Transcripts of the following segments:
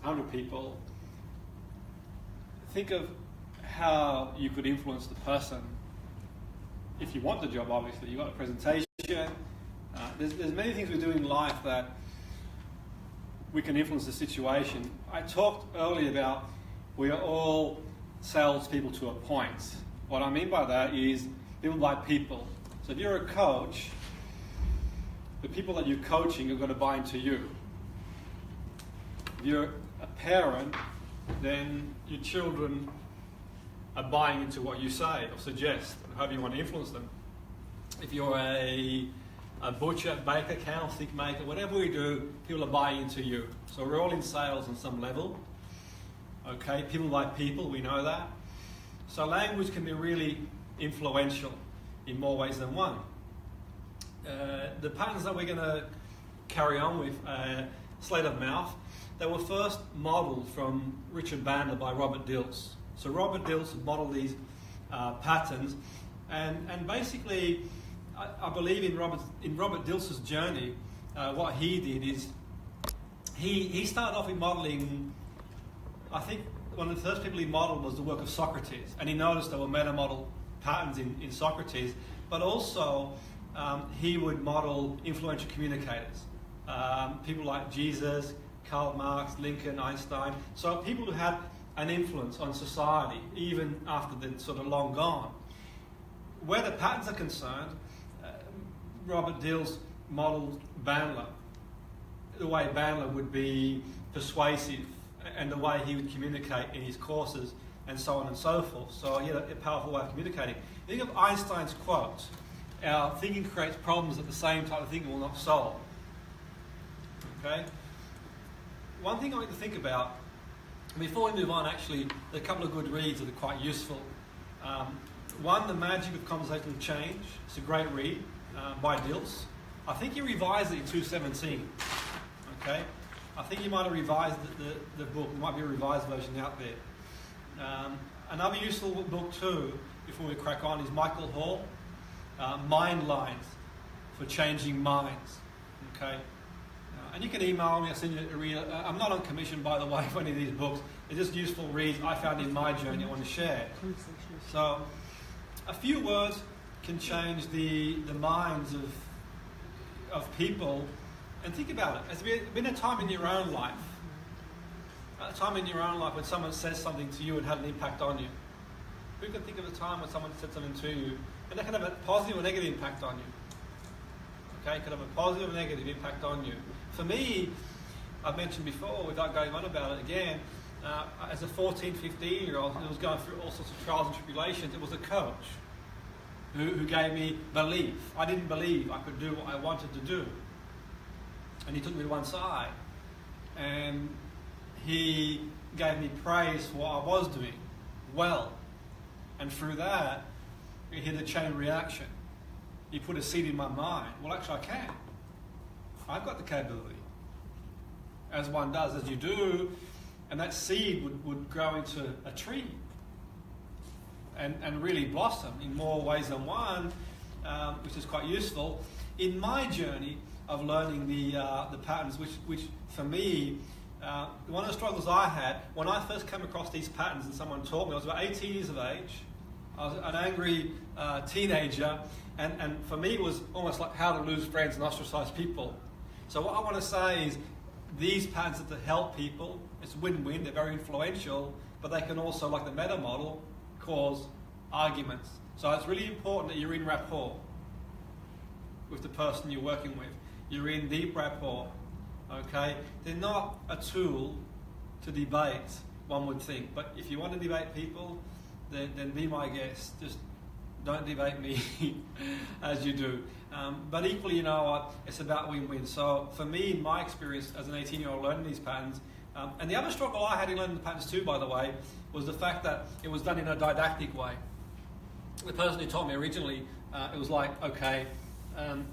100 people, think of how you could influence the person. If you want the job, obviously, you've got a presentation. There's many things we do in life that we can influence the situation. I talked earlier about we are all salespeople to a point. What I mean by that is people buy people. So if you're a coach, the people that you're coaching are going to buy into you. If you're a parent, then your children are buying into what you say or suggest, and however you want to influence them. If you're a butcher, baker, candlestick maker, whatever we do, people are buying into you. So we're all in sales on some level. Okay, people buy people, we know that. So language can be really influential in more ways than one. The patterns that we're going to carry on with, sleight of mouth, they were first modelled from Richard Bandler by Robert Dilts. So Robert Dilts modelled these patterns, and basically, I believe in Robert Dilts' journey, what he did is he started off with modelling. I think one of the first people he modelled was the work of Socrates, and he noticed there were meta-model patterns in Socrates, but also he would model influential communicators, people like Jesus, Karl Marx, Lincoln, Einstein. So people who had an influence on society, even after they're sort of long gone. Where the patterns are concerned, Robert Dilts modelled Bandler, the way Bandler would be persuasive and the way he would communicate in his courses and so on and so forth. So he had a powerful way of communicating. Think of Einstein's quote, our thinking creates problems that the same type of thinking will not solve. Okay? One thing I want to think about, before we move on actually, there are a couple of good reads that are quite useful. One, The Magic of Conversational Change. It's a great read by Dilts. I think he revised it in 2017. Okay? I think he might have revised the book. There might be a revised version out there. Another useful book too, before we crack on, is Michael Hall, Mind Lines for Changing Minds. Okay? And you can email me, I'll send you a read. I'm not on commission, by the way, for any of these books. They're just useful reads I found in my journey I want to share. So, a few words can change the minds of people. And think about it. Has there been a time in your own life, when someone says something to you and had an impact on you? Who can think of a time when someone said something to you and that can have a positive or negative impact on you? Okay, it could have a positive or negative impact on you. For me, I've mentioned before, without going on about it again, as a 14, 15-year-old who was going through all sorts of trials and tribulations, it was a coach who gave me belief. I didn't believe I could do what I wanted to do. And he took me to one side. And he gave me praise for what I was doing well. And through that, it hit a chain reaction. He put a seed in my mind. Well, actually, I can. I've got the capability. As one does, as you do. And that seed would grow into a tree. And really blossom in more ways than one, which is quite useful. In my journey of learning the patterns, which for me, one of the struggles I had, when I first came across these patterns and someone taught me, I was about 18 years of age. I was an angry teenager, and for me it was almost like how to lose friends and ostracize people. So what I want to say is these patterns are to help people. It's win-win, they're very influential, but they can also, like the meta model, cause arguments. So it's really important that you're in rapport with the person you're working with. You're in deep rapport, okay? They're not a tool to debate, one would think. But if you want to debate people, then be my guest. Just don't debate me as you do. But equally, you know what? It's about win-win. So for me, in my experience as an 18-year-old learning these patterns, and the other struggle I had in learning the patterns too, by the way, was the fact that it was done in a didactic way. The person who taught me originally, it was like, okay,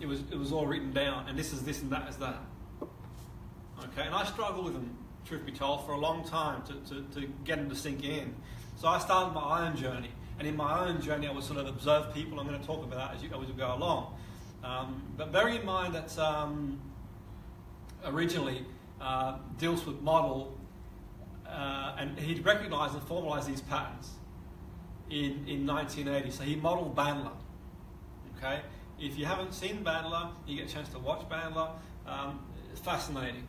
it was all written down, and this is this and that is that. Okay, and I struggled with them, truth be told, for a long time to get them to sink in. So I started my own journey, and in my own journey I would sort of observe people. I'm going to talk about that as we go along. But bearing in mind that originally Dilts would model and he'd recognised and formalised these patterns in 1980. So he modelled Bandler. Okay, if you haven't seen Bandler, you get a chance to watch Bandler. It's fascinating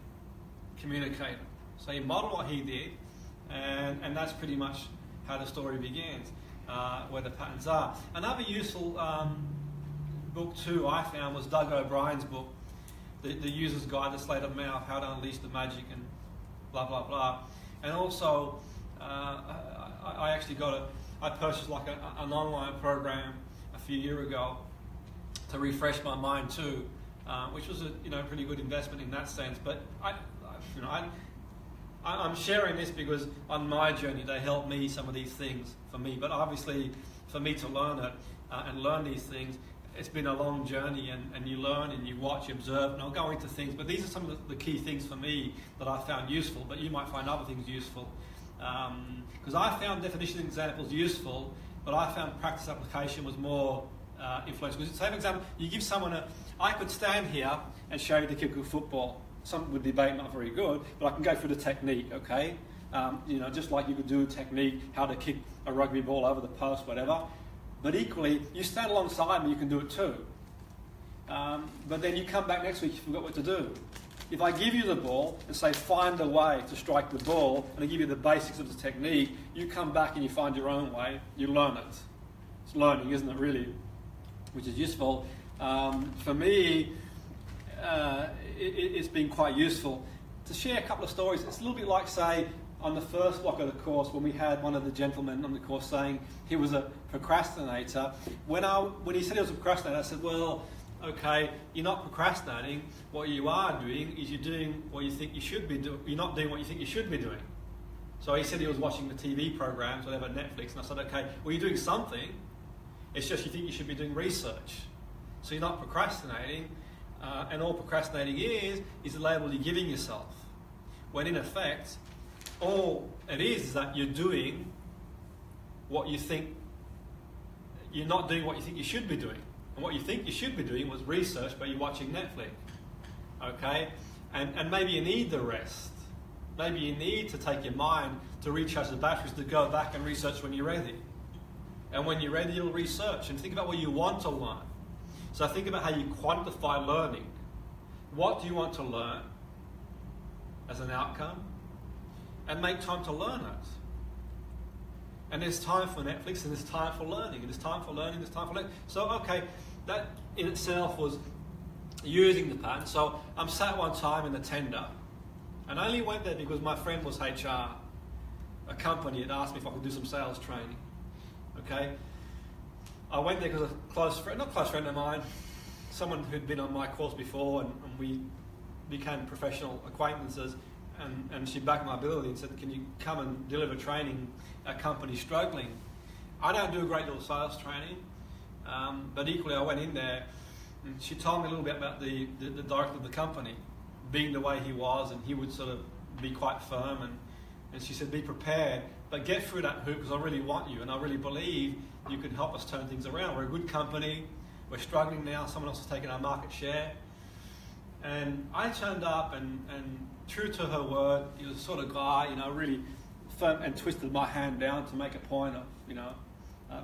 communicator. So he modelled what he did, and that's pretty much how the story begins, where the patterns are. Another useful book too I found was Doug O'Brien's book, The User's Guide to Sleight of Mouth, How to Unleash the Magic and blah blah blah. And also I purchased like an online program a few years ago to refresh my mind too, which was a pretty good investment in that sense. But I'm sharing this because on my journey they helped me, some of these things for me. But obviously for me to learn it and learn these things, it's been a long journey, and you learn and you watch, you observe, and I'll go into things. But these are some of the key things for me that I found useful, but you might find other things useful. Because I found definition examples useful, but I found practice application was more influential. Because say, for example, you give someone I could stand here and show you the kick of football. Some would debate not very good, but I can go through the technique, okay? Just like you could do a technique, how to kick a rugby ball over the post, whatever. But equally, you stand alongside me, you can do it too. But then you come back next week, you forgot what to do. If I give you the ball and say, find a way to strike the ball, and I give you the basics of the technique, you come back and you find your own way, you learn it. It's learning, isn't it, really? Which is useful. For me, it's been quite useful. To share a couple of stories, it's a little bit like, say, on the first block of the course, when we had one of the gentlemen on the course saying he was a procrastinator. When he said he was a procrastinator, I said, well, okay, you're not procrastinating. What you are doing is you're doing what you think you should be doing. You're not doing what you think you should be doing. So he said he was watching the TV programs, whatever, Netflix, and I said, okay, well, you're doing something. It's just you think you should be doing research. So you're not procrastinating, and all procrastinating is the label you're giving yourself. When in effect, all it is that you're doing what you think, you're not doing what you think you should be doing. And what you think you should be doing was research, but you're watching Netflix. Okay? And maybe you need the rest. Maybe you need to take your mind to recharge the batteries to go back and research when you're ready. And when you're ready, you'll research and think about what you want to learn. So think about how you quantify learning. What do you want to learn as an outcome? And make time to learn it. And there's time for Netflix, and there's time for learning, and there's time for learning, there's time for learning. So, okay, that in itself was using the pattern. So I'm sat one time in the tender, and I only went there because my friend was HR. A company had asked me if I could do some sales training. Okay? I went there because a close friend, not close friend of mine, someone who'd been on my course before, and we became professional acquaintances. And she backed my ability and said, can you come and deliver training at companies struggling? I don't do a great deal of sales training, but equally I went in there and she told me a little bit about the director of the company, being the way he was, and he would sort of be quite firm, and she said, be prepared, but get through that hoop because I really want you and I really believe you can help us turn things around. We're a good company, we're struggling now, someone else has taken our market share. And I turned up and true to her word, he was the sort of guy, really firm, and twisted my hand down to make a point of,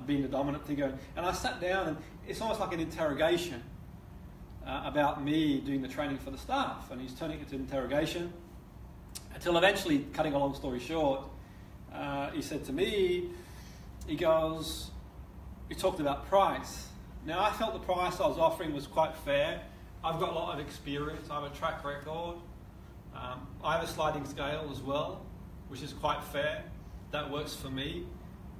being the dominant figure. And I sat down, and it's almost like an interrogation about me doing the training for the staff. And he's turning it to interrogation until eventually, cutting a long story short, he said to me, he goes, we talked about price. Now, I felt the price I was offering was quite fair. I've got a lot of experience, I have a track record. I have a sliding scale as well, which is quite fair. That works for me.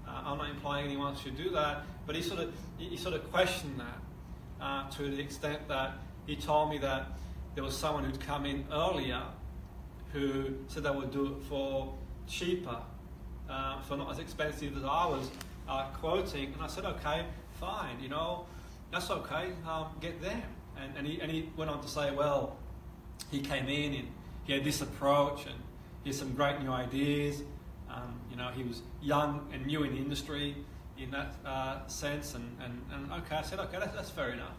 I'm not implying anyone should do that, but he sort of questioned that to the extent that he told me that there was someone who'd come in earlier who said they would do it for cheaper, for not as expensive as I was quoting. And I said, okay, fine, that's okay, get them. And he went on to say, well, he came in and he had this approach and he had some great new ideas. He was young and new in the industry in that sense. And okay, I said, okay, that's fair enough.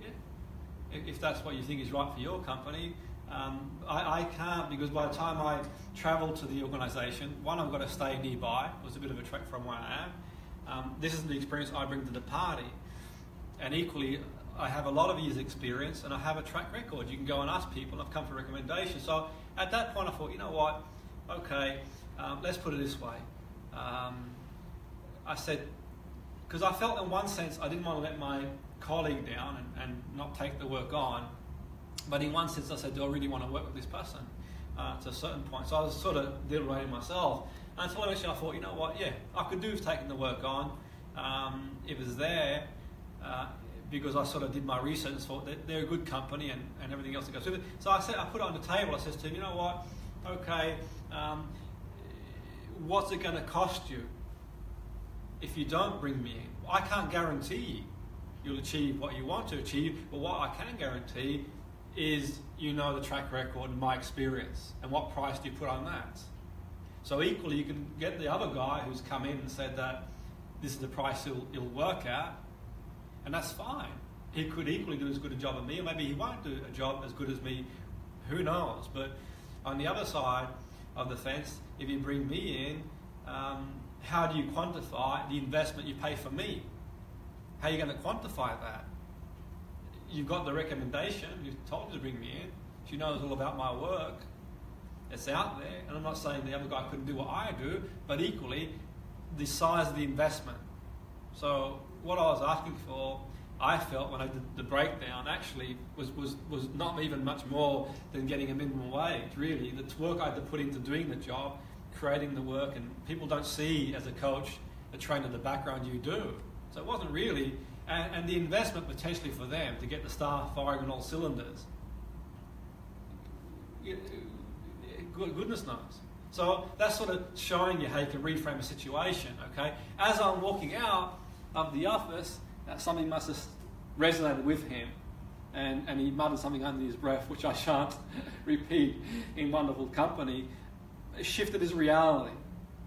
Yeah. If that's what you think is right for your company, I can't, because by the time I travel to the organisation, one, I've got to stay nearby. It was a bit of a trek from where I am. This is the experience I bring to the party. And equally, I have a lot of years' experience and I have a track record. You can go and ask people, and I've come for recommendations. So at that point I thought, you know what, okay, let's put it this way. I said, because I felt in one sense I didn't want to let my colleague down and not take the work on, but in one sense I said, do I really want to work with this person to a certain point? So I was sort of deliberating myself, and until eventually I thought, you know what, yeah, I could do with taking the work on. It was there because I sort of did my research and thought that they're a good company and everything else that goes with it. So I put it on the table. I said to him, you know what, okay, what's it going to cost you if you don't bring me in? I can't guarantee you'll achieve what you want to achieve, but what I can guarantee is the track record and my experience, and what price do you put on that? So equally, you can get the other guy who's come in and said that this is the price he'll work at, and that's fine. He could equally do as good a job as me, or maybe he won't do a job as good as me, who knows? But on the other side of the fence, if you bring me in, how do you quantify the investment you pay for me? How are you going to quantify that? You've got the recommendation, you've told her to bring me in, she knows all about my work, it's out there, and I'm not saying the other guy couldn't do what I do, but equally, the size of the investment. So what I was asking for, I felt when I did the breakdown, actually was not even much more than getting a minimum wage, really. The work I had to put into doing the job, creating the work, and people don't see as a coach, a trainer, the background you do. So it wasn't really, and the investment potentially for them to get the staff firing on all cylinders, goodness knows. So that's sort of showing you how you can reframe a situation, okay? As I'm walking out of the office, something must have resonated with him, and he muttered something under his breath, which I shan't repeat in wonderful company. It shifted his reality,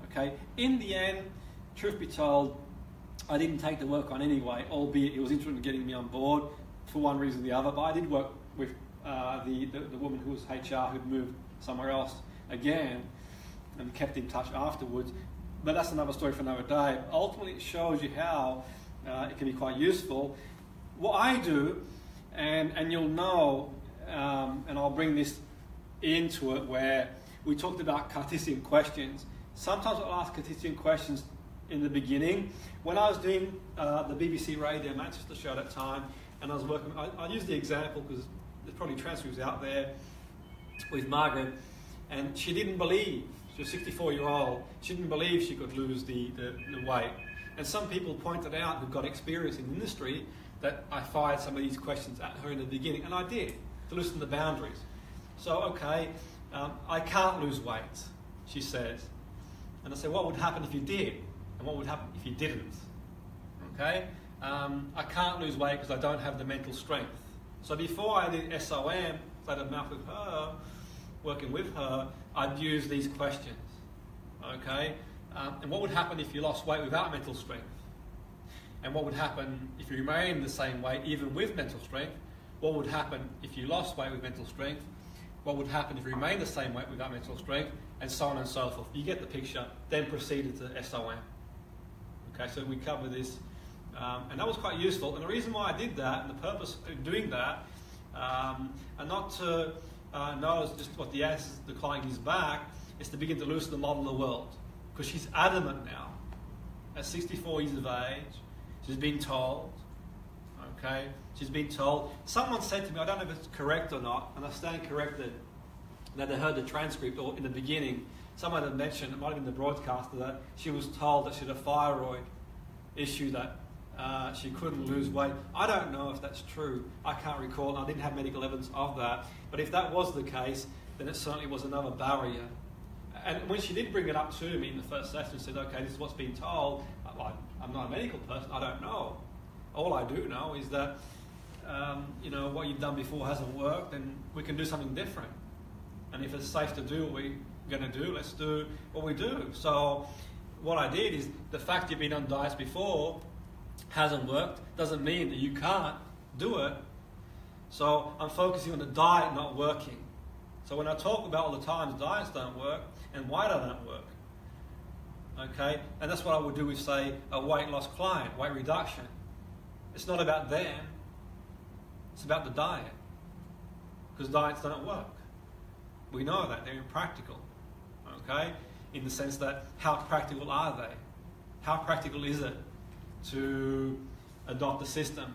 okay? In the end, truth be told, I didn't take the work on anyway, albeit he was interested in getting me on board for one reason or the other, but I did work with the woman who was HR who'd moved somewhere else again and kept in touch afterwards. But that's another story for another day. Ultimately, it shows you how it can be quite useful. What I do, and you'll know, and I'll bring this into it, where we talked about Cartesian questions. Sometimes I'll ask Cartesian questions in the beginning. When I was doing the BBC Radio Manchester show at that time, and I was working, I use the example because there's probably transcripts out there with Margaret, and she didn't believe, she was a 64-year-old, she didn't believe she could lose the weight. And some people pointed out who've got experience in the industry that I fired some of these questions at her in the beginning, and I did, to loosen the boundaries. So, okay, I can't lose weight, she says. And I said, what would happen if you did? And what would happen if you didn't? Okay? I can't lose weight because I don't have the mental strength. So before I did SOM, so I had a mouth with her, working with her, I'd use these questions. Okay? And what would happen if you lost weight without mental strength? And what would happen if you remained the same weight even with mental strength? What would happen if you lost weight with mental strength? What would happen if you remained the same weight without mental strength? And so on and so forth. You get the picture. Then proceeded to SOM. Okay, so we cover this. And that was quite useful. And the reason why I did that, and the purpose of doing that, and not to know just what the answers the client gives back, is to begin to loosen the model of the world. Because she's adamant now, at 64 years of age, she's been told, okay, she's been told. Someone said to me, I don't know if it's correct or not, and I stand corrected, that they heard the transcript, or in the beginning, someone had mentioned, it might have been the broadcaster, that she was told that she had a thyroid issue, that she couldn't lose weight. I don't know if that's true. I can't recall. I didn't have medical evidence of that. But if that was the case, then it certainly was another barrier. And when she did bring it up to me in the first session, said, okay, this is what's been told. I'm not a medical person. I don't know. All I do know is that, what you've done before hasn't worked, and we can do something different. And if it's safe to do what we're going to do, let's do what we do. So what I did is, the fact you've been on diets before hasn't worked doesn't mean that you can't do it. So I'm focusing on the diet not working. So when I talk about all the times diets don't work and why they don't work, okay, and that's what I would do with, say, a weight loss client, weight reduction. It's not about them, it's about the diet, because diets don't work. We know that, they're impractical, okay, in the sense that how practical are they? How practical is it to adopt a system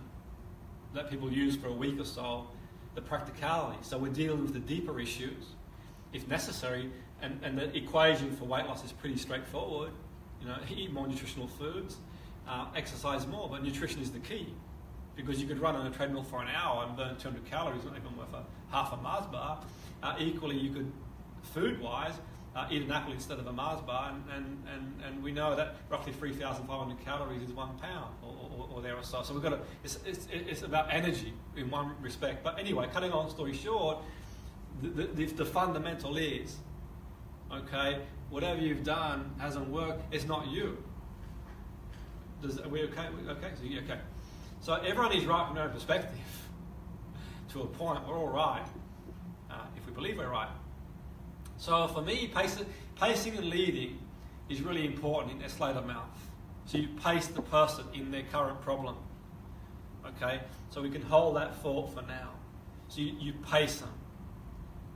that people use for a week or so? The practicality. So we're dealing with the deeper issues, if necessary, and the equation for weight loss is pretty straightforward. You know, eat more nutritional foods, exercise more, but nutrition is the key, because you could run on a treadmill for an hour and burn 200 calories, not even worth half a Mars bar. Equally, you could, food-wise, eat an apple instead of a Mars bar, and we know that roughly 3,500 calories is 1 pound or there or so. So we've got to, it's about energy in one respect. But anyway, cutting a long story short, the fundamental is, okay, whatever you've done hasn't worked, it's not you. Are we okay? Okay, so yeah, okay. So everyone is right from their own perspective. To a point, we're all right, if we believe we're right. So for me, pacing and leading is really important in their sleight of mouth. So you pace the person in their current problem. Okay, so we can hold that thought for now. So you pace them.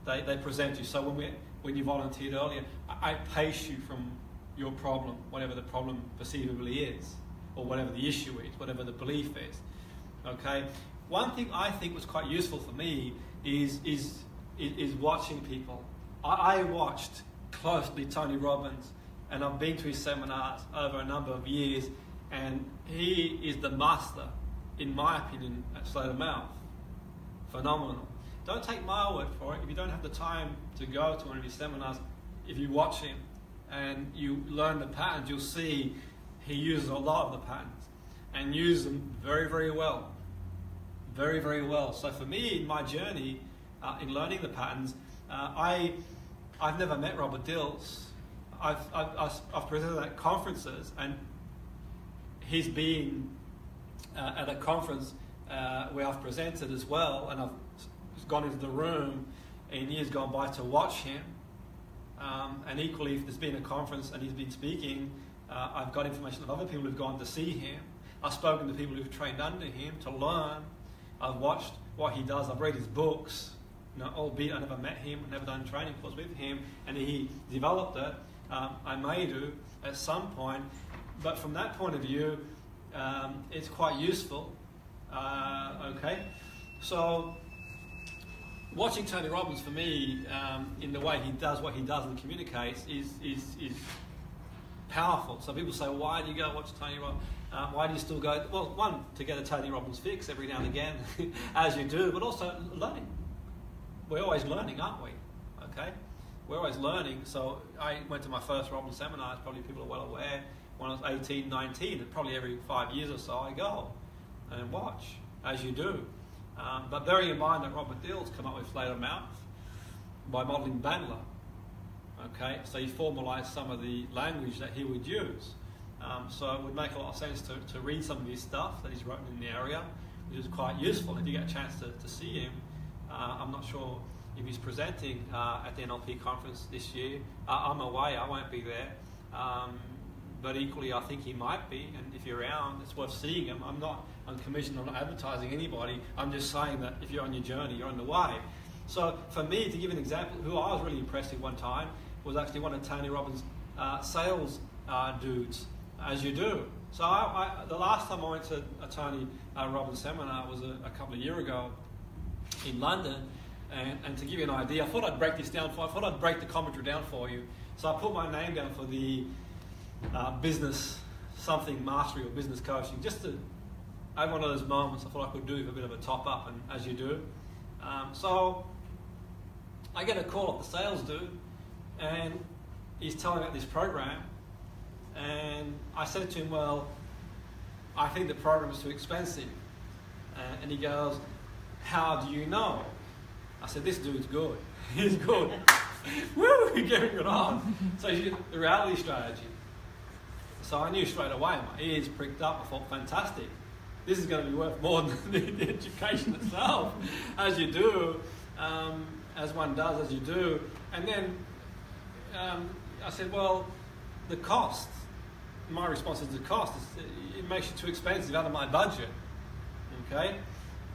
They present you. So when you volunteered earlier, I pace you from your problem, whatever the problem perceivably is, or whatever the issue is, whatever the belief is. Okay. One thing I think was quite useful for me is watching people. I watched closely Tony Robbins, and I've been to his seminars over a number of years, and he is the master, in my opinion, at sleight of mouth. Phenomenal. Don't take my word for it. If you don't have the time to go to one of his seminars, if you watch him and you learn the patterns, you'll see he uses a lot of the patterns and uses them very, very well. Very, very well. So for me, in my journey, in learning the patterns, I've never met Robert Dills. I've presented at conferences, and he's been at a conference where I've presented as well, and I've gone into the room in years gone by to watch him. And equally, if there's been a conference and he's been speaking, I've got information of other people who've gone to see him. I've spoken to people who've trained under him to learn. I've watched what he does. I've read his books. You know, albeit I never met him, never done a training course with him, and he developed it. I may do at some point, but from that point of view, it's quite useful. Okay, so watching Tony Robbins for me, in the way he does what he does and communicates, is powerful. So people say, why do you go watch Tony Robbins? Why do you still go? Well, one, to get a Tony Robbins fix every now and again, as you do, but also learning. We're always learning, aren't we? Okay? We're always learning. So I went to my first Robbins seminar, as probably people are well aware, when I was 18, 19, and probably every 5 years or so I go and watch, as you do. But bearing in mind that Robert Dills came up with sleight of mouth by modelling Bandler. Okay, so he formalised some of the language that he would use. So it would make a lot of sense to read some of his stuff that he's written in the area, which is quite useful. If you get a chance to see him, I'm not sure if he's presenting at the NLP conference this year. I'm away, I won't be there. But equally, I think he might be, and if you're around, it's worth seeing him. I'm not on commission, I'm not advertising anybody. I'm just saying that if you're on your journey, you're on the way. So for me, to give an example, who I was really impressed with one time was actually one of Tony Robbins' sales dudes, as you do. So the last time I went to a Tony Robbins seminar was a couple of years ago in London, and to give you an idea, I thought I'd break this down I thought I'd break the commentary down for you. So I put my name down for the business something mastery or business coaching, just to have one of those moments I thought I could do with a bit of a top up, and as you do. So I get a call off the sales dude, and he's telling me about this program, and I said to him, well, I think the program is too expensive. And he goes, how do you know? I said, this dude's good. He's good. Woo, he's getting it on. So the reality strategy. So I knew straight away, my ears pricked up. I thought, fantastic. This is going to be worth more than the education itself, as you do. as one does, as you do. And then I said, well, the cost. My response is the cost. It makes you too expensive, out of my budget. Okay?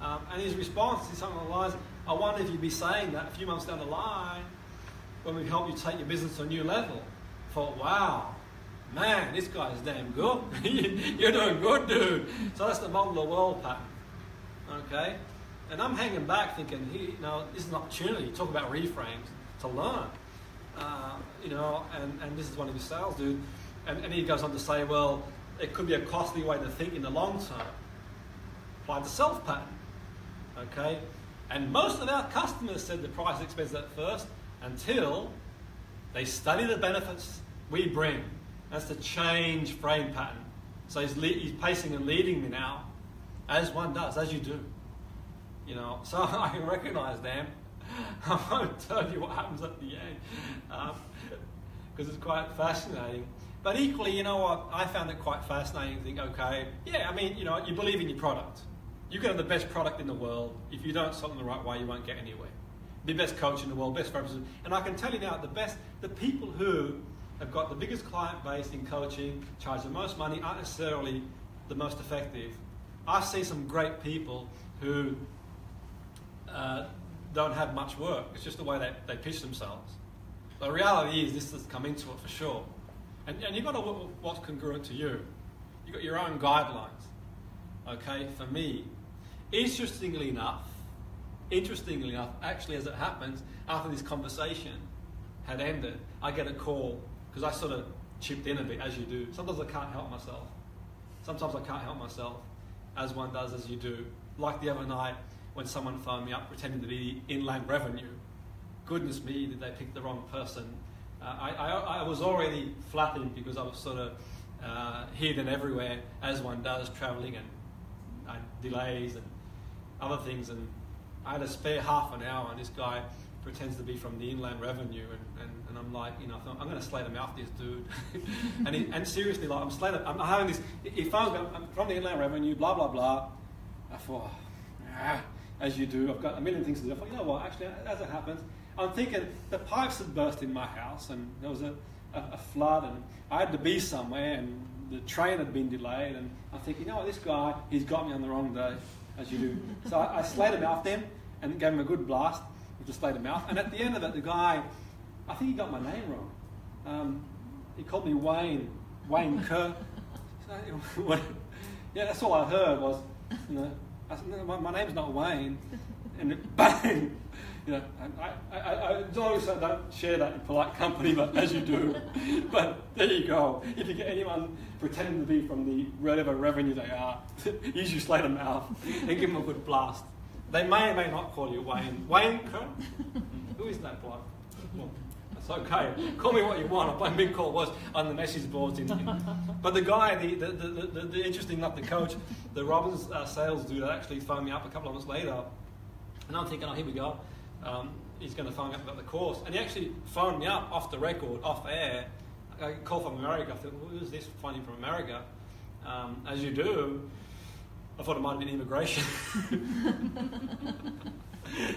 And his response is something along the lines, I wonder if you'd be saying that a few months down the line when we help you take your business to a new level. I thought, wow, man, this guy's damn good. You're doing good, dude. So that's the model of the world pattern. Okay? And I'm hanging back thinking, this is an opportunity. Talk about reframes to learn. And this is one of his sales dude. And he goes on to say, well, it could be a costly way to think in the long term. Apply the self pattern. Okay? And most of our customers said the price is expensive at first until they study the benefits we bring. That's the change frame pattern. So he's pacing and leading me now, as one does, as you do. So I can recognize them. I won't tell you what happens at the end, because it's quite fascinating. But equally, you know what? I found it quite fascinating to think, okay, you believe in your product. You can have the best product in the world. If you don't sell it in the right way, you won't get anywhere. Be the best coach in the world, best representative. And I can tell you now, the people who have got the biggest client base in coaching, charge the most money, aren't necessarily the most effective. I see some great people who don't have much work. It's just the way they pitch themselves. The reality is this has come into it for sure. And you've got to look at what's congruent to you. You've got your own guidelines. Okay, for me, interestingly enough, actually as it happens, after this conversation had ended, I get a call, because I sort of chipped in a bit, as you do. Sometimes I can't help myself. As one does, as you do. Like the other night, when someone phoned me up pretending to be Inland Revenue. Goodness me, did they pick the wrong person. I was already flapping because I was sort of hidden everywhere, as one does, travelling and delays and other things. And I had a spare half an hour, and this guy pretends to be from the Inland Revenue, and I'm like, I'm going to slay the mouth this dude. and seriously, like, I'm having this, he phones me, I'm from the Inland Revenue, blah, blah, blah. I thought, as you do, I've got a million things to do. I thought, you know what, actually, as it happens, I'm thinking the pipes had burst in my house, and there was a flood, and I had to be somewhere, and the train had been delayed, and I'm thinking, you know what, this guy, he's got me on the wrong day, as you do. So I slayed him out him, and gave him a good blast with the sleight of mouth. And at the end of it, the guy, I think he got my name wrong. He called me Wayne Kerr. So, yeah, that's all I heard was, I said, no, my name's not Wayne. And bang! I don't share that in polite company, but as you do. But there you go. If you get anyone pretending to be from the whatever revenue they are, use your sleight of mouth and give them a good blast. They may or may not call you Wayne. Wayne Kerr? Who is that bloke? Well, that's okay. Call me what you want. I've been called worse on the message boards. But the guy, the interesting, not the coach, the Robbins sales dude actually phoned me up a couple of months later. And I'm thinking, here we go. He's going to phone me up about the course. And he actually phoned me up off the record, off air. I called from America. I thought, who's this phoning from America? As you do. I thought it might have been immigration.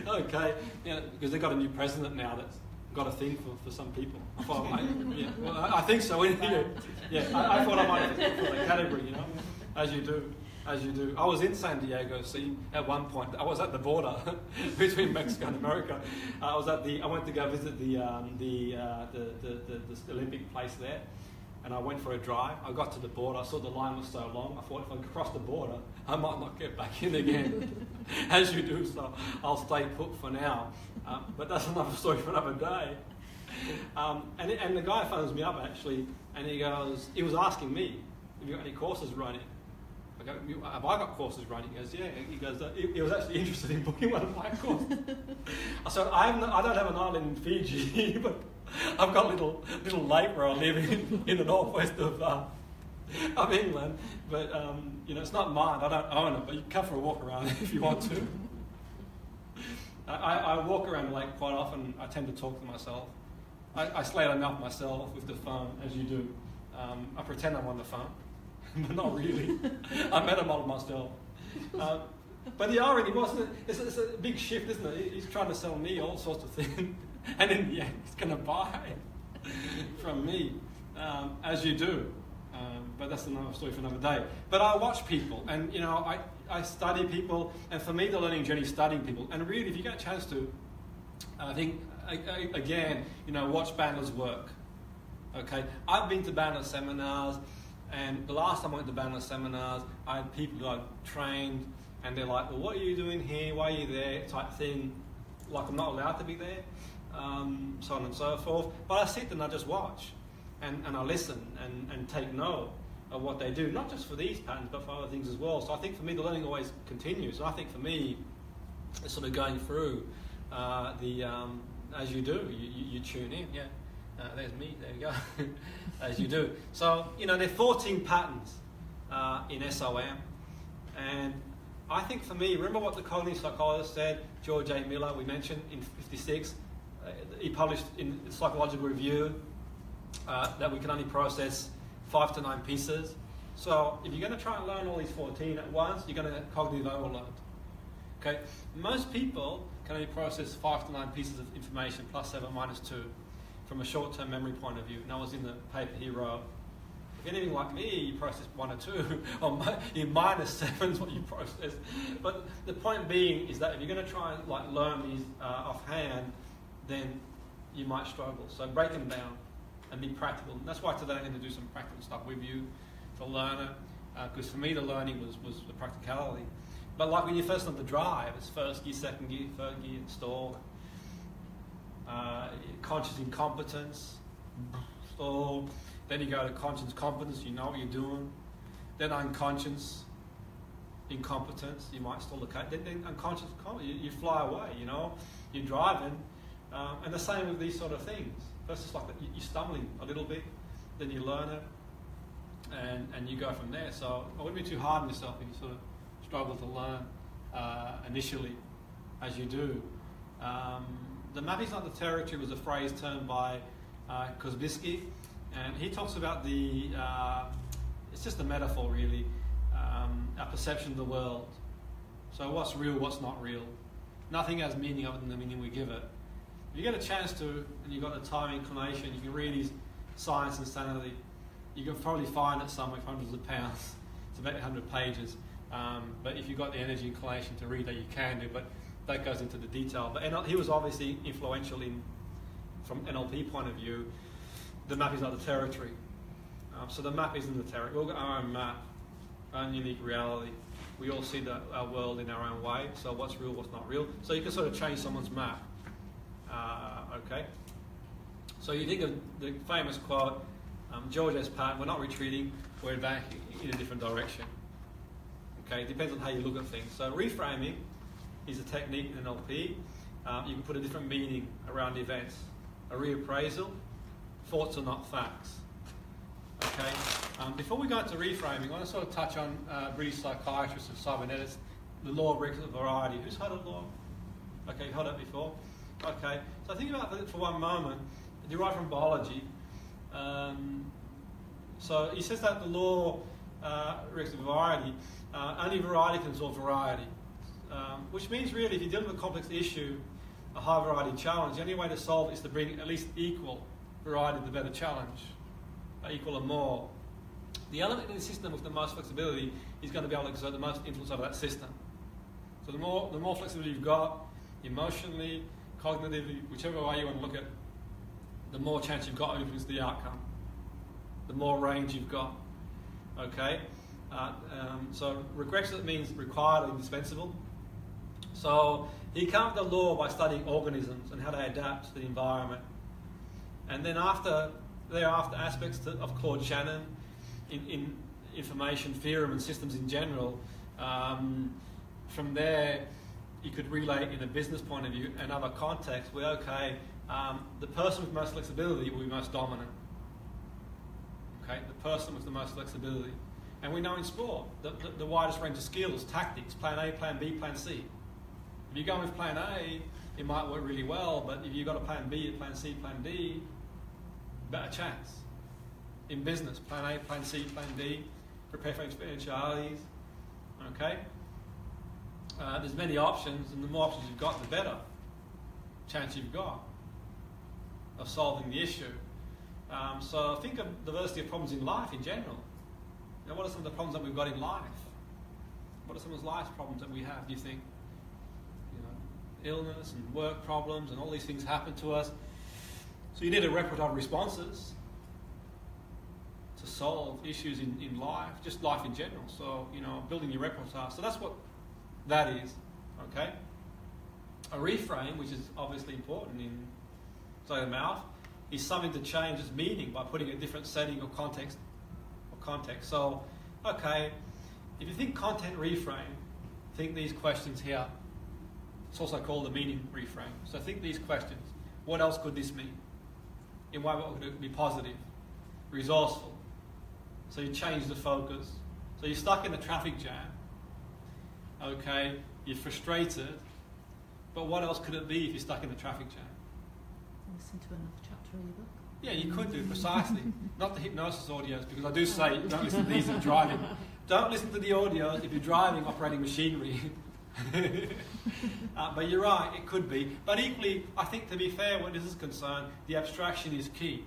Okay, because they've got a new president now that's got a thing for some people. I thought, I think so. Yeah, I thought I might have fit for the category, as you do. I was in San Diego, at one point. I was at the border between Mexico and America. I went to go visit the Olympic place there, and I went for a drive. I got to the border. I saw the line was so long. I thought if I crossed the border, I might not get back in again, as you do. So I'll stay put for now. But that's another story for another day. And the guy phones me up actually, and he was asking me, "Have you got any courses running?" I go, "Have I got courses running?" He goes, "Yeah." He goes, he was actually interested in booking one of my courses. I said, I don't have an island in Fiji, but I've got a little lake where I live in the northwest of England. But it's not mine. I don't own it, but you can come for a walk around if you want to. I walk around the lake quite often. I tend to talk to myself. I slate them up myself with the phone, as you do. I pretend I'm on the phone. But not really. I met a model myself. But the irony wasn't, it's a big shift, isn't it? He's trying to sell me all sorts of things, and in the end, he's going to buy from me, as you do. But that's another story for another day. But I watch people, and you know, I study people, and for me, the learning journey is studying people. And really, if you get a chance to, I think again, you know, watch Bandler's work. Okay, I've been to Bandler seminars, and the last time I went to Bandler seminars, I had people who I trained, and they're like, "Well, what are you doing here? Why are you there?" type thing, like I'm not allowed to be there, so on and so forth. But I sit and I just watch, and I listen and take note of what they do, not just for these patterns, but for other things as well. So I think for me, the learning always continues. And I think for me, it's sort of going through as you do, you tune in, yeah. There's me, there you go, as you do. So, you know, there are 14 patterns in SOM. And I think for me, remember what the cognitive psychologist said, George A. Miller, we mentioned in 56, he published in Psychological Review that we can only process 5 to 9 pieces. So if you're going to try and learn all these 14 at once, you're going to get cognitive overload. Okay, most people can only process 5 to 9 pieces of information, plus 7, minus 2, from a short-term memory point of view. And that was in the paper he wrote. If anything like me, you process 1 or 2, or minus 7 is what you process. But the point being is that if you're going to try and like learn these offhand, then you might struggle. So break them down and be practical. And that's why today I'm going to do some practical stuff with you to learn it. Because for me, the learning was the practicality. But like when you first learn to drive, it's first gear, second gear, third gear, stall. Conscious incompetence, stall. Then you go to conscious competence, you know what you're doing. Then unconscious incompetence, you might stall the car. Then unconscious competence, you fly away, you know. You're driving. And the same with these sort of things. First it's like you're stumbling a little bit, then you learn it, and you go from there. So I wouldn't be too hard on yourself if you sort of struggle to learn initially, as you do. The mapping's not the territory was a phrase termed by Kozbisky, and he talks about it's just a metaphor really, our perception of the world. So what's real, what's not real. Nothing has meaning other than the meaning we give it. If you get a chance to, and you've got the time and inclination, you can read his Science and Sanity. You can probably find it somewhere for hundreds of pounds. It's about 100 pages. But if you've got the energy and inclination to read that, you can do. But that goes into the detail. But he was obviously influential from NLP point of view. The map is not the territory. So the map isn't the territory. We've got our own map, our own unique reality. We all see our world in our own way. So what's real, what's not real. So you can sort of change someone's map. Okay. So you think of the famous quote, George S. Patton, we're not retreating, we're back in a different direction. Okay, it depends on how you look at things. So reframing is a technique in NLP. You can put a different meaning around events. A reappraisal, thoughts are not facts. Okay. Before we go into reframing, I want to sort of touch on British psychiatrist and cybernetics, the law of requisite variety. Who's heard of the law? Okay, you've heard it before. Okay, so think about it for one moment. Derived from biology. So he says that the law requisite variety, only variety can solve variety. Which means really if you're dealing with a complex issue, a high variety challenge, the only way to solve it is to bring at least equal variety to the better challenge, equal or more. The element in the system with the most flexibility is going to be able to exert the most influence over that system. So the more flexibility you've got, emotionally, cognitively, whichever way you want to look at it, the more chance you've got to influence the outcome, the more range you've got. Okay? So requisite means required or indispensable. So he came up with the law by studying organisms and how they adapt to the environment. And then thereafter aspects of Claude Shannon in information theorem and systems in general. From there, you could relate in a business point of view and other contexts where, okay, the person with most flexibility will be most dominant. Okay, the person with the most flexibility. And we know in sport, the widest range of skills, tactics, plan A, plan B, plan C. If you go with plan A, it might work really well, but if you've got a plan B, plan C, plan D, better chance. In business, plan A, plan C, plan D, prepare for eventualities. Okay? there's many options, and the more options you've got, the better chance you've got of solving the issue. So think of diversity of problems in life in general. You know, what are some of the problems that we've got in life? What are some of the life problems that we have, do you think? You know, illness and work problems and all these things happen to us. So you need a repertoire of responses to solve issues in life, just life in general. So, you know, building your repertoire. So that's what that is, okay? A reframe, which is obviously important in say the mouth, is something to change its meaning by putting a different setting or context. So, okay, if you think content reframe, think these questions here. It's also called the meaning reframe. So think these questions. What else could this mean? In what way could it be positive, resourceful? So you change the focus. So you're stuck in a traffic jam. Okay, you're frustrated. But what else could it be if you're stuck in a traffic jam? Listen to another chapter of your book. Yeah, you could do, precisely. Not the hypnosis audios, because I do say don't listen to these if you're driving. Don't listen to the audios if you're driving, operating machinery. But you're right, it could be. But equally, I think to be fair, when this is concerned, the abstraction is key.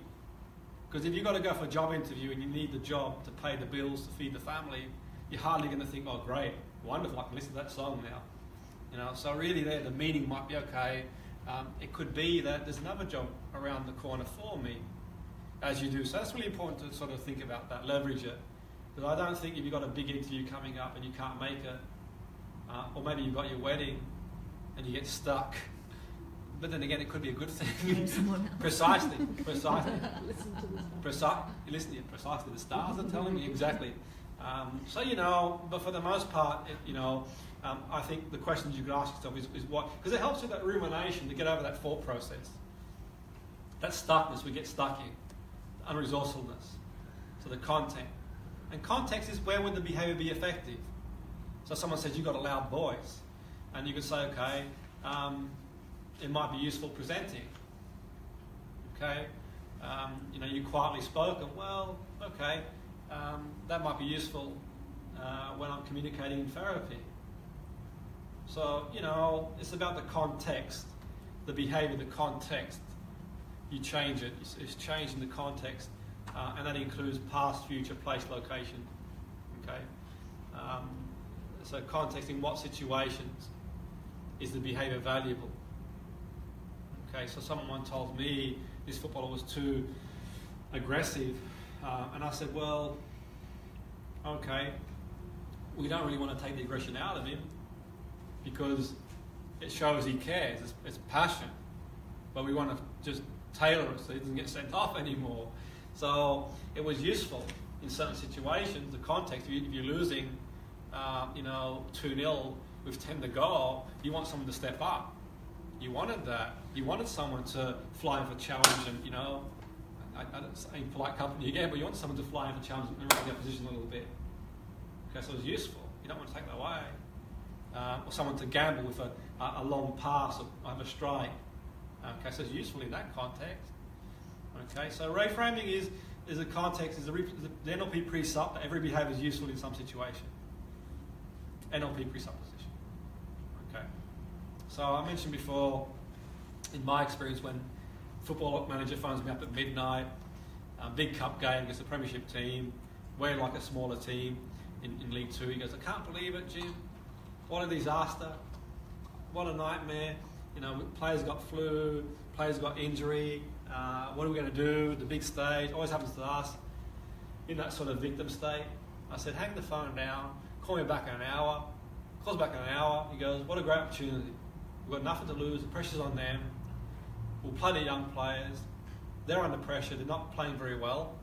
Because if you've got to go for a job interview and you need the job to pay the bills, to feed the family, you're hardly going to think, oh great, wonderful, I can listen to that song now. You know, so really there, the meaning might be okay. It could be that there's another job around the corner for me as you do. So that's really important to sort of think about that, leverage it. Because I don't think if you've got a big interview coming up and you can't make it, or maybe you've got your wedding and you get stuck, but then again it could be a good thing. Precisely. Listen to the stars. Precisely. The stars are telling me exactly. So, you know, but for the most part, you know, I think the questions you could ask yourself is what, because it helps with that rumination to get over that thought process. That stuckness we get stuck in, unresourcefulness. So the content. And context is where would the behaviour be effective? So someone says you've got a loud voice, and you could say, okay, it might be useful presenting. Okay, you know, you quietly spoken. Well, okay, that might be useful when I'm communicating in therapy. So, you know, it's about the context, the behaviour, the context. You change it. It's changing the context, and that includes past, future, place, location. Okay. So context, in what situations is the behaviour valuable? Okay. So someone told me this footballer was too aggressive, and I said, well, okay, we don't really want to take the aggression out of him, because it shows he cares, it's passion. But we want to just tailor it so he doesn't get sent off anymore. So it was useful in certain situations, the context. If you're losing, you know, 2-0 with 10 to go, you want someone to step up. You wanted that. You wanted someone to fly in for challenge and, you know, I don't say polite company again, but you want someone to fly in for challenge and run their position a little bit. Okay, so it's useful. You don't want to take that away. Or someone to gamble with a long pass or have a strike. Okay, so it's useful in that context. Okay, so reframing is a context, is the NLP presupp that every behaviour is useful in some situation. NLP presupposition. Okay, so I mentioned before, in my experience, when football manager phones me up at midnight, big cup game against a premiership team, we're like a smaller team in League 2, he goes, I can't believe it, Jim. What a disaster. What a nightmare. You know, players got flu, players got injury. What are we going to do? The big stage always happens to us. In that sort of victim state. I said, hang the phone down, call me back in an hour. Calls back in an hour. He goes, what a great opportunity. We've got nothing to lose. The pressure's on them. We'll play the young players. They're under pressure. They're not playing very well.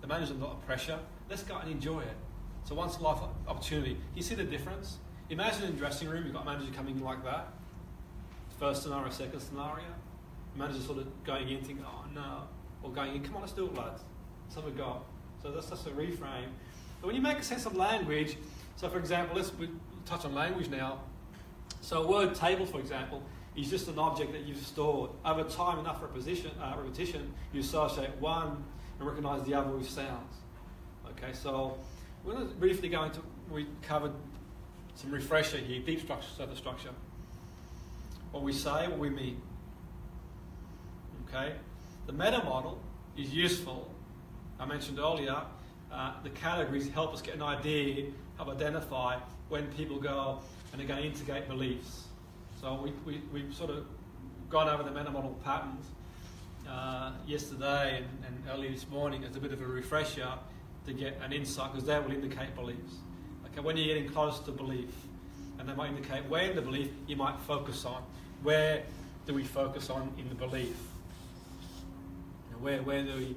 The manager's under pressure. Let's go and enjoy it. It's a once in a life opportunity. You see the difference? Imagine in the dressing room, you've got a manager coming in like that. First scenario, second scenario. The manager's sort of going in thinking, oh no. Or going in, come on, let's do it, lads. Let's have a go. So that's just a reframe. But when you make a sense of language, so for example, we touch on language now. So a word table, for example, is just an object that you've stored. Over time, enough repetition, you associate one and recognise the other with sounds. Okay, so we're going to briefly go into, we covered some refresher here, deep structure, surface structure. What we say, what we mean. Okay? The meta model is useful. I mentioned earlier, the categories help us get an idea, help identify when people go and they're going to integrate beliefs. So we've sort of gone over the meta model patterns yesterday and early this morning as a bit of a refresher to get an insight, because that will indicate beliefs. Okay, when you're getting close to belief, and they might indicate where in the belief you might focus on. Where do we focus on in the belief? And where do we,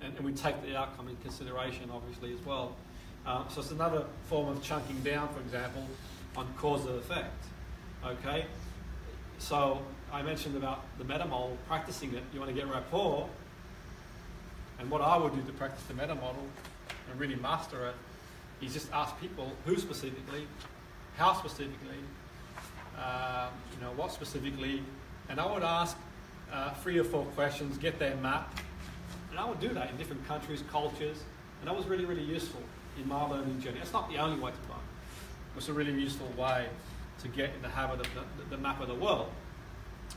and we take the outcome in consideration, obviously, as well. So it's another form of chunking down, for example, on cause and effect. Okay, so I mentioned about the meta model, practicing it. You want to get rapport, and what I would do to practice the meta model and really master it is just ask people who specifically, how specifically, what specifically, and I would ask 3 or 4 questions, get their map, and I would do that in different countries, cultures, and that was really, really useful in my learning journey. It's not the only way to learn. It's a really useful way to get in the habit of the map of the world.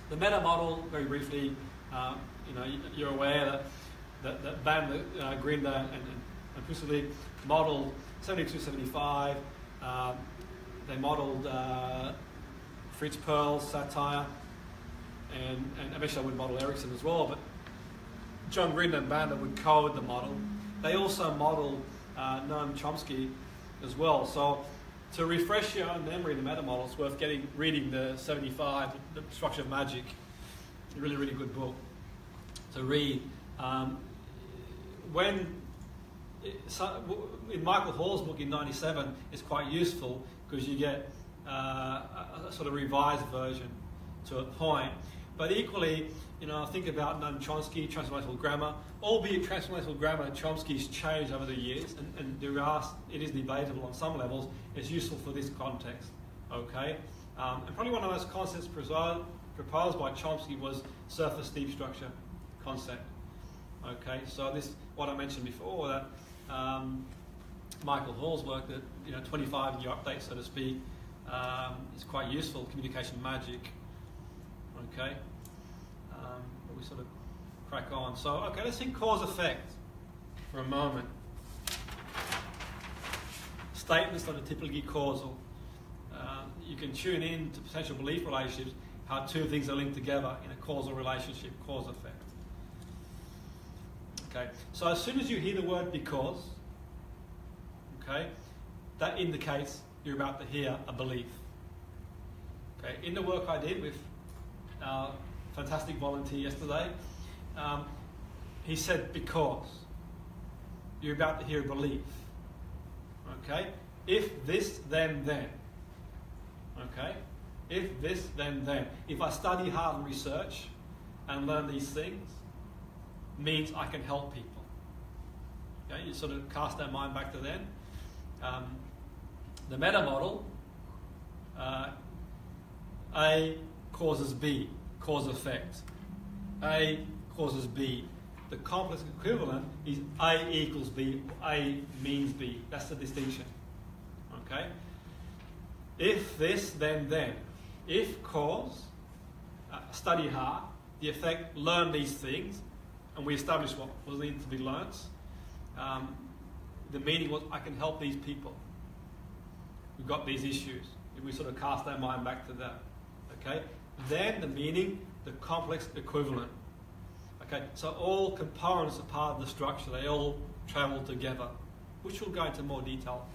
The meta model, very briefly, you're aware that Van Grinder and Petruzzi modelled 72-75. They modelled Fritz Perls' satire, and eventually I would model Erickson as well, but John Grinder and Bandler would code the model. They also modelled Noam Chomsky as well. So to refresh your own memory in the meta model, it's worth reading the 75, The Structure of Magic. A really, really good book to read. In Michael Hall's book in 97, it's quite useful because you get a sort of revised version to a point. But equally, think about Noam Chomsky, transformational grammar. Albeit transformational grammar, Chomsky's changed over the years, and it is debatable on some levels. It's useful for this context, okay? And probably one of those concepts proposed by Chomsky was surface deep structure concept, okay? So this, what I mentioned before, that Michael Hall's work, that 25-year update, so to speak, is quite useful. Communication magic, okay? But we sort of crack on. So, okay, let's think cause-effect for a moment. Statements that are typically causal. You can tune in to potential belief relationships, how 2 things are linked together in a causal relationship, cause-effect. Okay, so as soon as you hear the word because, okay, that indicates you're about to hear a belief. Okay, in the work I did with our fantastic volunteer yesterday, he said because. You're about to hear a belief. Okay, if this, then then. Okay, if this, then then. If I study hard and research and learn these things, means I can help people. Okay, you sort of cast that mind back to then. The meta model, A causes B, cause effect. A causes B. The complex equivalent is A equals B, A means B. That's the distinction. Okay? If this, then then. If cause, study hard, the effect, learn these things, and we establish what was needed to be learnt. The meaning was, I can help these people. We've got these issues. If we sort of cast our mind back to that. Okay? Then the meaning, the complex equivalent. Okay, so all components are part of the structure. They all travel together, which we'll go into more detail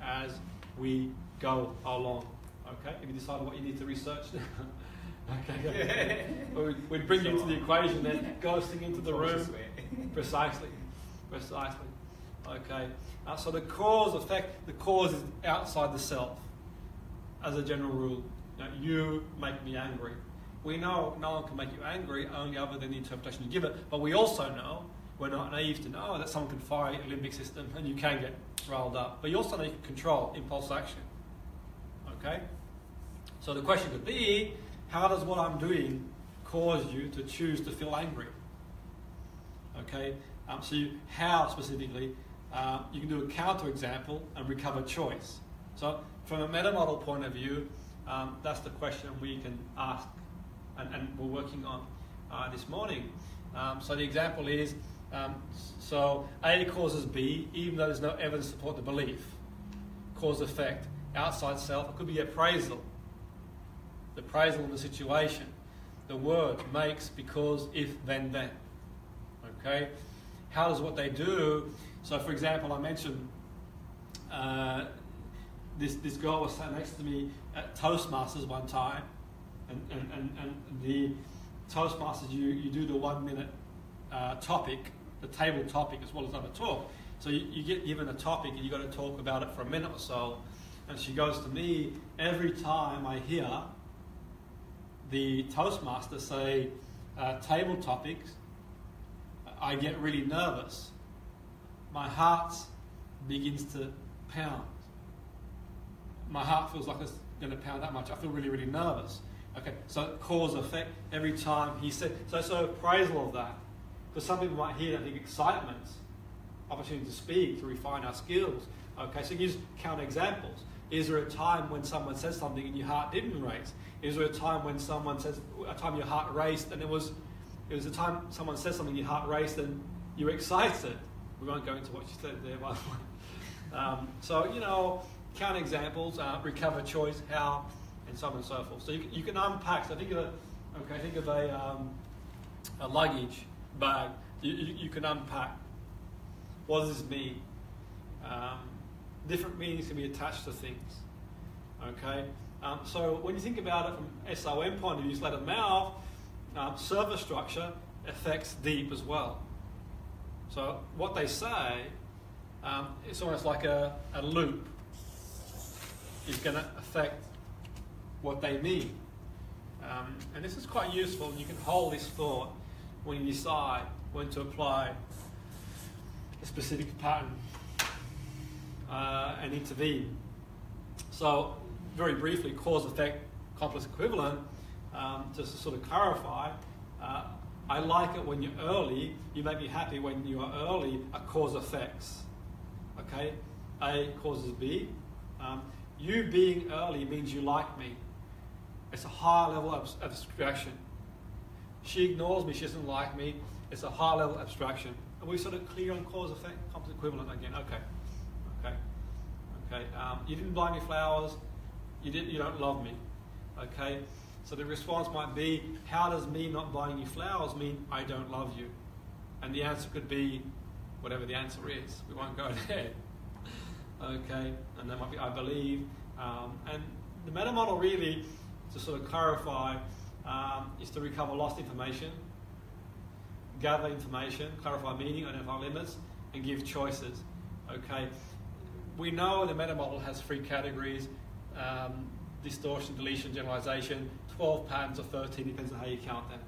as we go along. Okay, have you decided what you need to research? Okay, yeah. We'd bring you into the equation, then ghosting into the room. Precisely. Okay, so the cause effect, the cause is outside the self, as a general rule. You make me angry. We know no one can make you angry, only other than the interpretation you give it. But we also know, we're not naive to know, that someone can fire your limbic system and you can get riled up. But you also know you can control impulse action. Okay? So the question could be, how does what I'm doing cause you to choose to feel angry? Okay? How specifically, you can do a counterexample and recover choice. So from a meta model point of view, that's the question we can ask, and we're working on this morning. So the example is, so A causes B, even though there's no evidence to support the belief. Cause effect, outside self, it could be appraisal. The appraisal of the situation. The word makes, because, if, then. Okay? How does what they do? So for example, I mentioned this girl was sat next to me at Toastmasters one time, and the Toastmasters, you do the 1 minute topic, the table topic, as well as other talk. So you get given a topic and you've got to talk about it for a minute or so. And she goes to me, every time I hear the Toastmaster say table topics, I get really nervous. My heart begins to pound. My heart feels like it's going to pound that much. I feel really, really nervous. Okay, so cause effect. Every time he said, so appraisal of that. Because some people might hear that and think excitement, opportunity to speak, to refine our skills. Okay, so use counter examples. Is there a time when someone says something and your heart didn't race? Is there a time when someone says, a time your heart raced and it was a time someone says something, your heart raced and you were excited? We won't go into what you said there, by the way. So, counter examples, recover choice, how, and so on and so forth. So you can unpack. So think of a luggage bag. You can unpack. What does this mean? Different meanings can be attached to things. Okay. So when you think about it from SOM point of view, sleight of mouth, server structure affects deep as well. So what they say, it's almost like a loop. Is going to affect what they mean. And this is quite useful. You can hold this thought when you decide when to apply a specific pattern and intervene. So very briefly, cause, effect, complex equivalent, just to sort of clarify, I like it when you're early. You make me happy when you are early are cause effects. Okay? A causes B. You being early means you like me. It's a high level of abstraction. She ignores me, she doesn't like me. It's a high level abstraction. Are we sort of clear on cause, effect, complex equivalent again? Okay. You didn't buy me flowers. You don't love me. Okay. So the response might be, how does me not buying you flowers mean I don't love you? And the answer could be whatever the answer is. We won't go there. Okay, and that might be I believe. And the meta model really, to sort of clarify, is to recover lost information, gather information, clarify meaning, identify limits, and give choices. Okay, we know the meta model has 3 categories: distortion, deletion, generalization. 12 patterns or 13, depends on how you count them.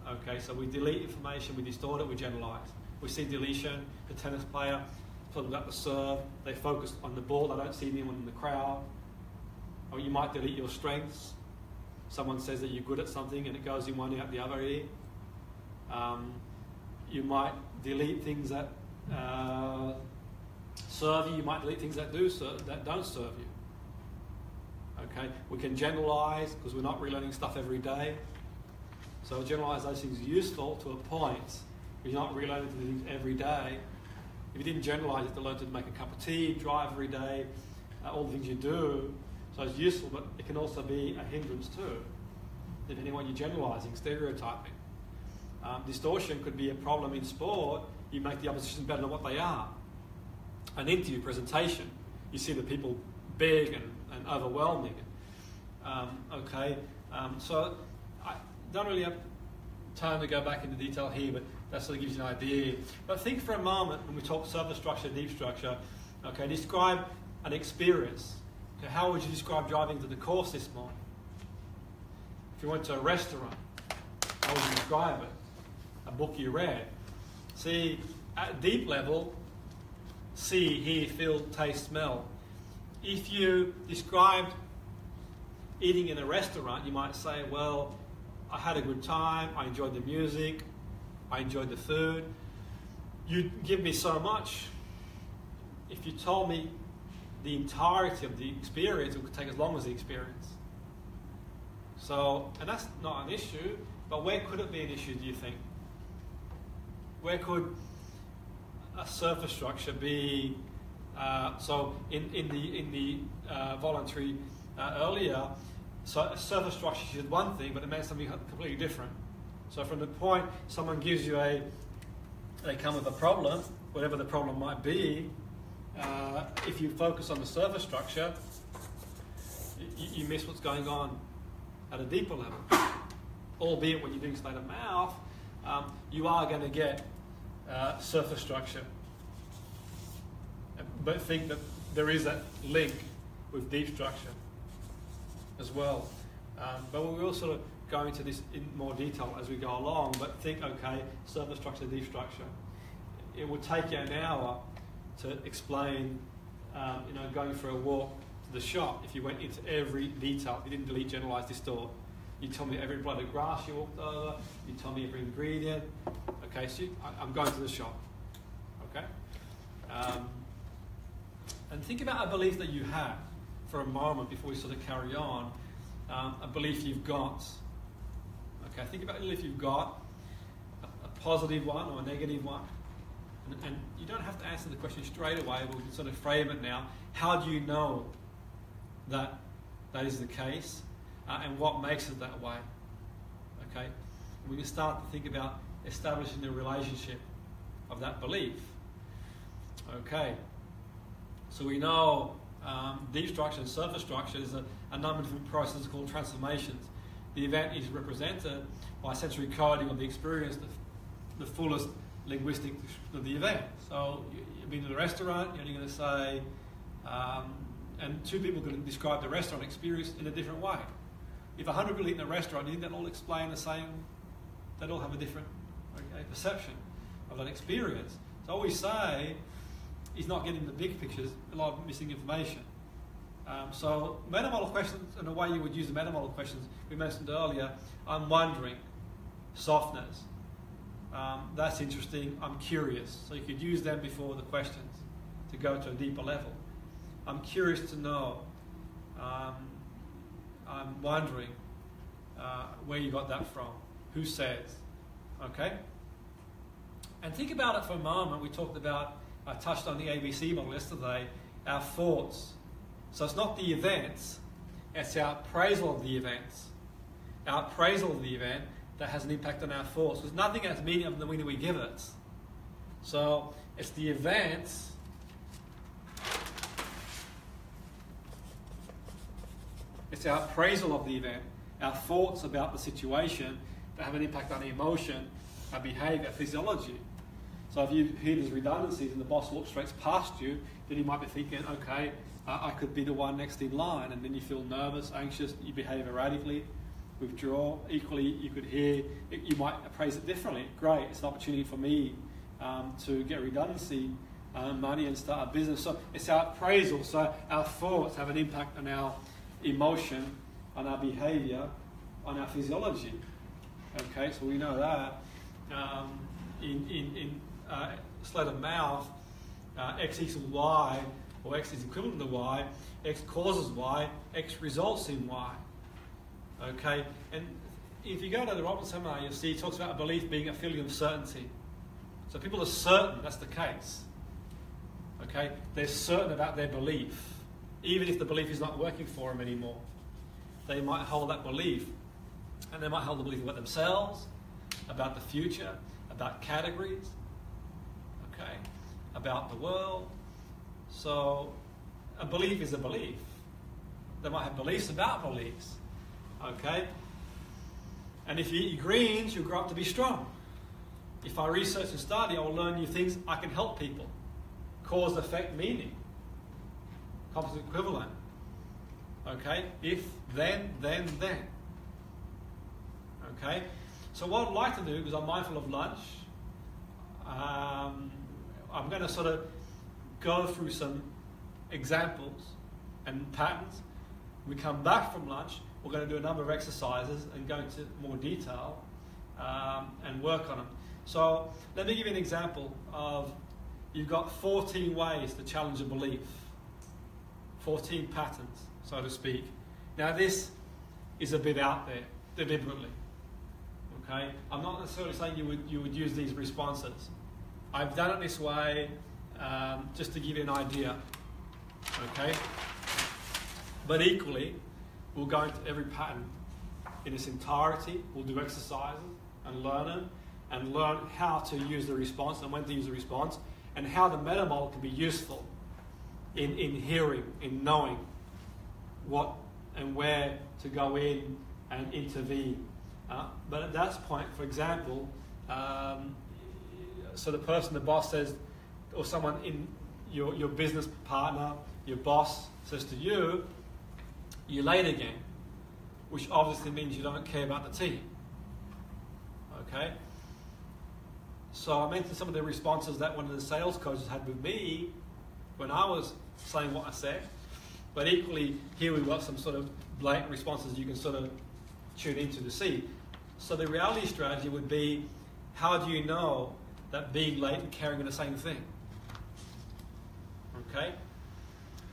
Okay, so we delete information, we distort it, we generalize. We see deletion, the tennis player talking about the serve, they focus on the ball, they don't see anyone in the crowd. Or you might delete your strengths. Someone says that you're good at something and it goes in one ear out the other ear. You might delete things that serve you, you might delete things that don't serve you. Okay, we can generalize because we're not relearning stuff every day. So generalization is useful to a point. You're not relearning things every day. If you didn't generalize, you have to learn to make a cup of tea, drive every day, all the things you do. So it's useful, but it can also be a hindrance too, depending on what you're generalizing, stereotyping. Distortion could be a problem in sport. You make the opposition better than what they are. An interview presentation, you see the people big and overwhelming. So I don't really have time to go back into detail here, but that sort of gives you an idea. But think for a moment when we talk surface structure, deep structure. Okay, describe an experience. Okay, how would you describe driving to the course this morning? If you went to a restaurant, how would you describe it? A book you read. See, at deep level, see, hear, feel, taste, smell. If you described eating in a restaurant, you might say, well, I had a good time, I enjoyed the music, I enjoyed the food. You give me so much. If you told me the entirety of the experience, it could take as long as the experience. So, and that's not an issue, but where could it be an issue, do you think? Where could a surface structure be? So in the voluntary earlier, so a surface structure is one thing, but it meant something completely different. So from the point someone gives you they come with a problem, whatever the problem might be, if you focus on the surface structure, you miss what's going on at a deeper level. Albeit when you're doing sleight of mouth, you are going to get surface structure. But think that there is that link with deep structure as well. But we will sort of go into this in more detail as we go along, but think, okay, surface structure, deep structure. It would take you an hour to explain, going for a walk to the shop if you went into every detail. You didn't delete, generalize, distort. You tell me every blade of grass you walked over, you tell me every ingredient. Okay, so I'm going to the shop. Okay? And think about a belief that you have for a moment before we sort of carry on. A belief you've got. Okay, think about a belief you've got, a positive one or a negative one. And you don't have to answer the question straight away, but we can sort of frame it now. How do you know that that is the case? And what makes it that way? Okay? We can start to think about establishing the relationship of that belief. Okay. So we know deep structure and surface structure is a number of different processes called transformations. The event is represented by sensory coding of the experience, the fullest linguistic of the event. So you've been to the restaurant, you're only going to say, and two people can describe the restaurant experience in a different way. If 100 people eat in a restaurant, do you think they'll all explain the same? They'll all have a different perception of that experience. So all we say is not getting the big pictures, a lot of missing information. So meta-model questions, and the way you would use the meta-model questions we mentioned earlier, I'm wondering, softness, that's interesting, I'm curious. So you could use them before the questions to go to a deeper level. I'm curious to know, I'm wondering where you got that from, who says, okay? And think about it for a moment. We talked about, I touched on the ABC model yesterday, our thoughts. So it's not the events, it's our appraisal of the events. Our appraisal of the event that has an impact on our thoughts. There's nothing has meaning of the meaning we give it. So it's the events it's our appraisal of the event, our thoughts about the situation that have an impact on the emotion, our behaviour, our physiology. So if you hear these redundancies and the boss walks straight past you, then you might be thinking, okay, I could be the one next in line, and then you feel nervous, anxious, you behave erratically, withdraw. Equally, you could hear, you might appraise it differently. Great, it's an opportunity for me to get redundancy money and start a business. So it's our appraisal, so our thoughts have an impact on our emotion, on our behaviour, on our physiology. Okay, so we know that. In sleight of mouth, X equals Y, or X is equivalent to Y, X causes Y, X results in Y. Okay, and if you go to the Robert seminar, you'll see he talks about a belief being a feeling of certainty. So people are certain that's the case. Okay, they're certain about their belief, even if the belief is not working for them anymore. They might hold that belief, and they might hold the belief about themselves, about the future, about categories, okay, about the world. So a belief is a belief. They might have beliefs about beliefs, okay? And if you eat greens, you'll grow up to be strong. If I research and study, I will learn new things. I can help people. Cause, effect, meaning. Composite equivalent. Okay? If, then. Okay? So what I'd like to do, because I'm mindful of lunch, I'm going to sort of go through some examples and patterns. We come back from lunch, we're going to do a number of exercises and go into more detail and work on them. So let me give you an example of, you've got 14 ways to challenge a belief. 14 patterns, so to speak. Now this is a bit out there, deliberately. Okay, I'm not necessarily saying you would use these responses. I've done it this way just to give you an idea. Okay, but equally, we'll go into every pattern in its entirety. We'll do exercises and learn them, and learn how to use the response and when to use the response, and how the meta model can be useful in hearing, in knowing what and where to go in and intervene. But at that point, for example, so the person, the boss says, or someone in your business partner, your boss says to you, "You're late again," which obviously means you don't care about the team. Okay? So I mentioned some of the responses that one of the sales coaches had with me when I was saying what I said, but equally here we've got some sort of blatant responses you can sort of tune into to see. So the reality strategy would be, how do you know that being late and caring are the same thing? Okay?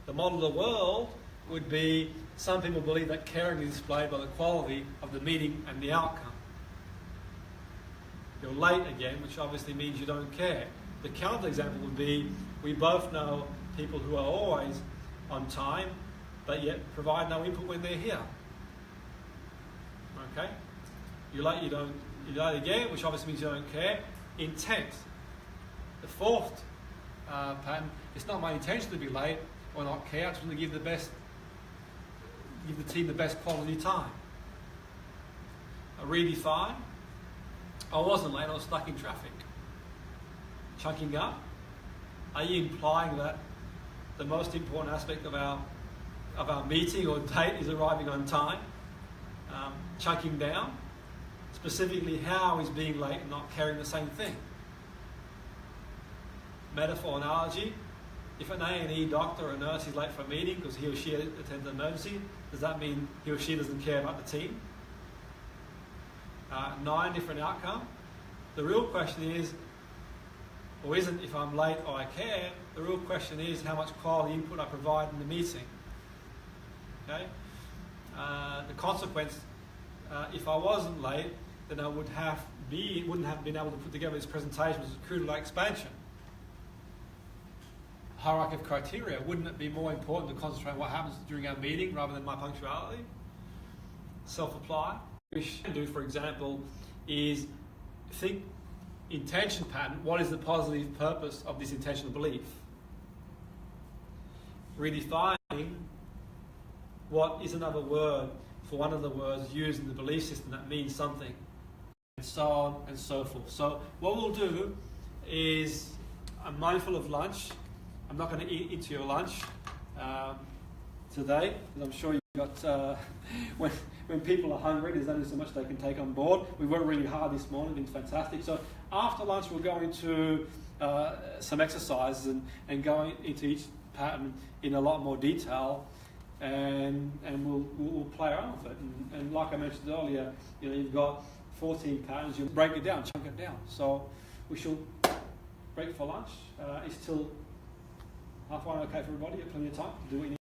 The model of the world would be, some people believe that caring is displayed by the quality of the meeting and the outcome. You're late again, which obviously means you don't care. The counter example would be, we both know people who are always on time, but yet provide no input when they're here. Okay? You're late again, which obviously means you don't care. Intent. The fourth pattern, it's not my intention to be late or not care, I just want to give the team the best quality time. A redefine. I wasn't late, I was stuck in traffic. Chunking up. Are you implying that the most important aspect of our meeting or date is arriving on time? Chunking down. Specifically, how is being late and not caring the same thing? Metaphor, analogy. If an A&E doctor or nurse is late for a meeting because he or she attends an emergency, does that mean he or she doesn't care about the team? 9 different outcomes. The real question is, or isn't if I'm late or I care, the real question is how much quality input I provide in the meeting. Okay? The consequence, if I wasn't late, then I wouldn't have been able to put together this presentation, which is crucial to expansion. Hierarchy of criteria. Wouldn't it be more important to concentrate on what happens during our meeting rather than my punctuality? Self-apply. What we should do, for example, is think intention pattern. What is the positive purpose of this intentional belief? Redefining what is another word for one of the words used in the belief system that means something, and so on and so forth. So what we'll do is, I'm mindful of lunch. I'm not going to eat into your lunch today, because I'm sure you've got, when people are hungry, there's only so much they can take on board. We worked really hard this morning, it's been fantastic. So after lunch, we'll go into some exercises and go into each pattern in a lot more detail, and we'll play around with it. And like I mentioned earlier, you've got 14 patterns, you break it down, chunk it down. So we shall break for lunch. It's till 1:30 okay for everybody? You have plenty of time to do what you need.